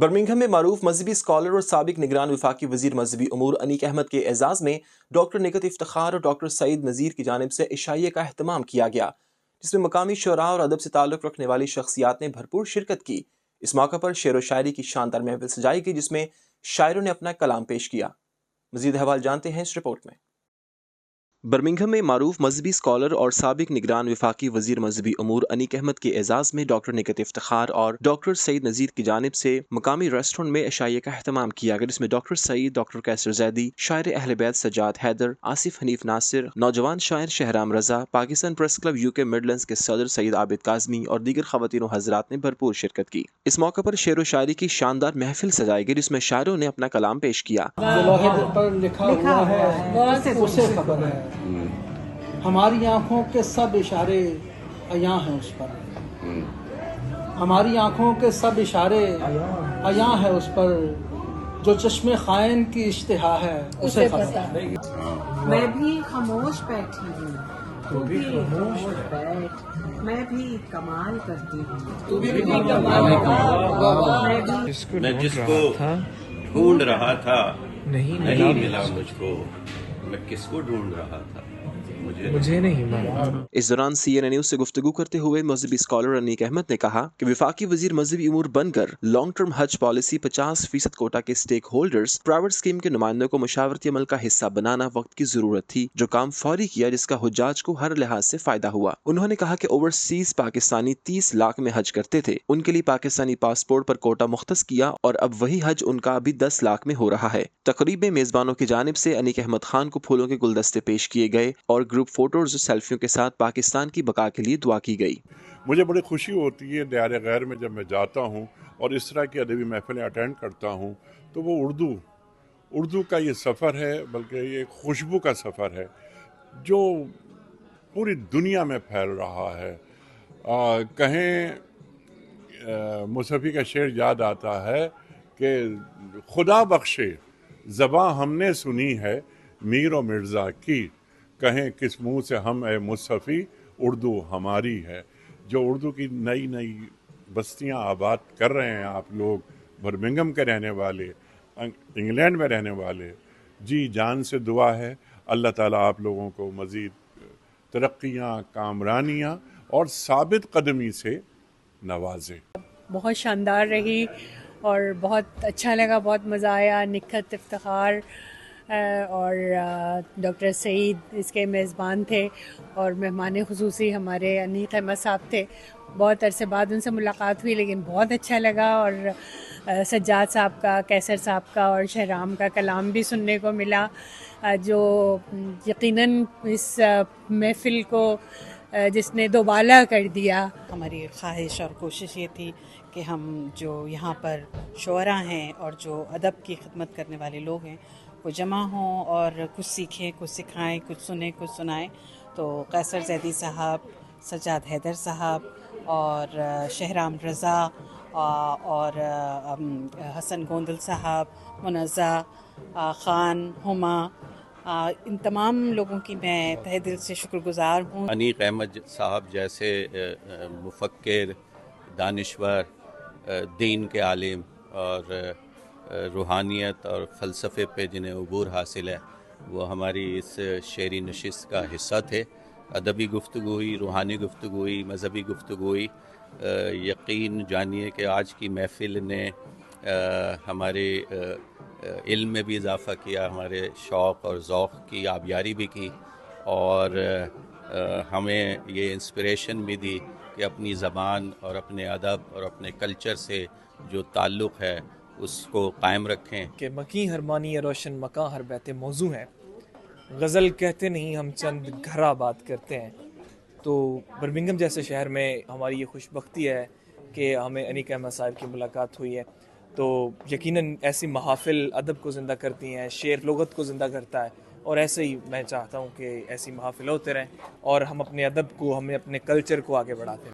Birmingham میں معروف مذہبی اسکالر اور سابق نگران وفاقی وزیر مذہبی امور انیق احمد کے اعزاز میں ڈاکٹر نکہت افتخار اور ڈاکٹر سعید نذیر کی جانب سے عشائیہ کا اہتمام کیا گیا، جس میں مقامی شعراء اور ادب سے تعلق رکھنے والی شخصیات نے بھرپور شرکت کی۔ اس موقع پر شعر و شاعری کی شاندار محفل سجائی گئی، جس میں شاعروں نے اپنا کلام پیش کیا۔ مزید احوال جانتے ہیں اس رپورٹ میں۔ برمنگھم میں معروف مذہبی اسکالر اور سابق نگران وفاقی وزیر مذہبی امور انیق احمد کے اعزاز میں ڈاکٹر نکہت افتخار اور ڈاکٹر سعید نذیر کی جانب سے مقامی ریسٹورنٹ میں عشائیہ کا اہتمام کیا گیا، جس میں ڈاکٹر سعید، ڈاکٹر کیسر زیدی، شاعر اہل بیت سجاد حیدر، آصف حنیف ناصر، نوجوان شاعر شہرام رضا، Pakistan press club UK Midlands کے صدر سعید عابد کاظمی اور دیگر خواتین و حضرات نے بھرپور شرکت کی۔ اس موقع پر شعر و شاعری کی شاندار محفل سجائی گئی، جس میں شاعروں نے اپنا کلام پیش کیا۔ پر لکھا ہوا ہے اسے خبر ہے، ہماری آنکھوں کے سب اشارے عیاں ہیں اس پر، ہماری آنکھوں کے سب اشارے عیاں ہیں اس پر، جو چشم خائن کی اشتہا ہے اسے خبر ہے۔ میں بھی خاموش بیٹھی ہوں، تو بھی خاموش بیٹھ، میں بھی کمال کرتی ہوں، تو بھی کمال کر۔ میں جس کو ڈھونڈ رہا تھا نہیں ملا مجھ کو، میں کس کو ڈھونڈ رہا تھا مجھے نہیں ملا۔ اس دوران CNN نیوز سے گفتگو کرتے ہوئے مذہبی اسکالر انیق احمد نے کہا کہ وفاقی وزیر مذہبی امور بن کر لانگ ٹرم حج پالیسی 50% کوٹا کے اسٹیک ہولڈرز پرائیویٹ اسکیم کے نمائندوں کو مشاورتی عمل کا حصہ بنانا وقت کی ضرورت تھی، جو کام فوری کیا، جس کا حجاج کو ہر لحاظ سے فائدہ ہوا۔ انہوں نے کہا کہ اوورسیز پاکستانی 30 لاکھ میں حج کرتے تھے، ان کے لیے پاکستانی پاسپورٹ پر کوٹا مختص کیا اور اب وہی حج ان کا ابھی 10 لاکھ میں ہو رہا ہے۔ تقریب میں میزبانوں کی جانب سے انیق احمد خان کو پھولوں کے گلدستے پیش کیے گئے اور گروپ فوٹوز اور سیلفیوں کے ساتھ پاکستان کی بقا کے لیے دعا کی گئی۔ مجھے بڑی خوشی ہوتی ہے دیار غیر میں جب میں جاتا ہوں اور اس طرح کی ادبی محفلیں اٹینڈ کرتا ہوں، تو وہ اردو کا یہ سفر ہے، بلکہ یہ ایک خوشبو کا سفر ہے جو پوری دنیا میں پھیل رہا ہے۔ کہیں مصطفی کا شعر یاد آتا ہے کہ خدا بخشے زباں ہم نے سنی ہے میر و مرزا کی، کہیں کس منہ سے ہم اے مصطفی اردو ہماری ہے۔ جو اردو کی نئی نئی بستیاں آباد کر رہے ہیں آپ لوگ، برمنگھم کے رہنے والے، انگلینڈ میں رہنے والے، جی جان سے دعا ہے اللہ تعالیٰ آپ لوگوں کو مزید ترقیاں، کامرانیاں اور ثابت قدمی سے نوازے۔ بہت شاندار رہی اور بہت اچھا لگا، بہت مزہ آیا۔ نکہت افتخار اور ڈاکٹر سعید اس کے میزبان تھے اور مہمان خصوصی ہمارے انیق احمد صاحب تھے۔ بہت عرصے بعد ان سے ملاقات ہوئی، لیکن بہت اچھا لگا، اور سجاد صاحب کا، کیسر صاحب کا اور شہرام کا کلام بھی سننے کو ملا، جو یقیناً اس محفل کو جس نے دوبالا کر دیا۔ ہماری خواہش اور کوشش یہ تھی کہ ہم جو یہاں پر شعراء ہیں اور جو ادب کی خدمت کرنے والے لوگ ہیں وہ جمع ہوں اور کچھ سیکھیں، کچھ سکھائیں، کچھ سنیں، کچھ سنائیں۔ تو کیسر زیدی صاحب، سجاد حیدر صاحب اور شہرام رضا اور حسن گوندل صاحب، منزہ خان، ہما، ان تمام لوگوں کی میں تہہ دل سے شکر گزار ہوں۔ انیق احمد صاحب جیسے مفکر، دانشور، دین کے عالم اور روحانیت اور فلسفے پہ جنہیں عبور حاصل ہے، وہ ہماری اس شعری نشست کا حصہ تھے۔ ادبی گفتگو ہوئی، روحانی گفتگو ہوئی، مذہبی گفتگو ہوئی۔ یقین جانیے کہ آج کی محفل نے ہمارے علم میں بھی اضافہ کیا، ہمارے شوق اور ذوق کی آبیاری بھی کی، اور ہمیں یہ انسپریشن بھی دی کہ اپنی زبان اور اپنے ادب اور اپنے کلچر سے جو تعلق ہے اس کو قائم رکھیں۔ کہ مکیں ہر مانی روشن مکاں ہر بیت موضوع ہیں، غزل کہتے نہیں ہم چند گھر آباد کرتے ہیں۔ تو برمنگھم جیسے شہر میں ہماری یہ خوش بختی ہے کہ ہمیں انیق احمد صاحب کی ملاقات ہوئی ہے، تو یقیناً ایسی محافل ادب کو زندہ کرتی ہیں، شعر لغت کو زندہ کرتا ہے، اور ایسے ہی میں چاہتا ہوں کہ ایسی محافل ہوتے رہیں اور ہم اپنے ادب کو، ہمیں اپنے کلچر کو آگے بڑھاتے رہیں۔